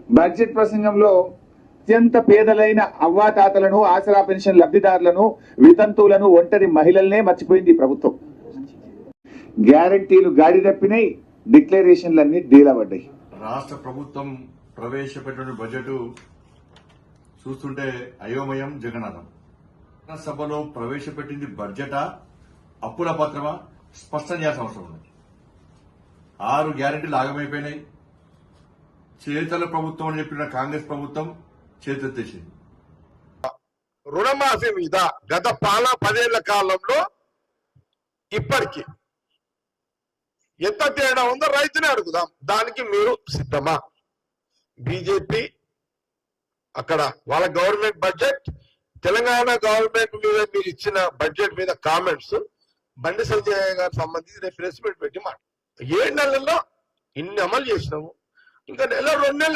Budget ప్రసంగంలో అత్యంత పేదలైన అవ్వాతాతలను, ఆసరా pension లబ్ధిదారులను, వితంతువులను, ఒంటరి మహిళలనే మర్చిపోయింది ఈ ప్రభుత్వం. గ్యారంటీలు గాడి తప్పినాయి, డిక్లరేషన్లన్నీ డీలబడ్డాయి. రాష్ట్ర ప్రభుత్వం ప్రవేశపెట్టిన బడ్జెట్ చూస్తుంటే అయోమయం, జగన్నాథం. సభలో ప్రవేశపెట్టింది బడ్జెటా, అప్పుల పత్రమా స్పష్టం చేయాల్సిన అవసరం ఉంది. 6 గ్యారెంటీలు ఆగమైపోయినాయి. చేతల ప్రభుత్వం అని చెప్పిన కాంగ్రెస్ ప్రభుత్వం చేతెత్తేసింది. రుణమాఫీ మీద గత 10 ఏళ్ల కాలంలో ఇప్పటికి ఎంత తేడా ఉందో రైతునే అడుగుదాం. దానికి మీరు సిద్ధమా? బీజేపీ అక్కడ వాళ్ళ గవర్నమెంట్ బడ్జెట్, తెలంగాణ గవర్నమెంట్ మీద మీరు ఇచ్చిన బడ్జెట్ మీద కామెంట్స్ బండి సంజయ్ గారికి సంబంధించి రేపు ప్రెస్ మీట్ పెట్టి మాట 7 నెలల్లో ఇన్ని అమలు చేసినాము, ఇంకా నెల 2 నెలలు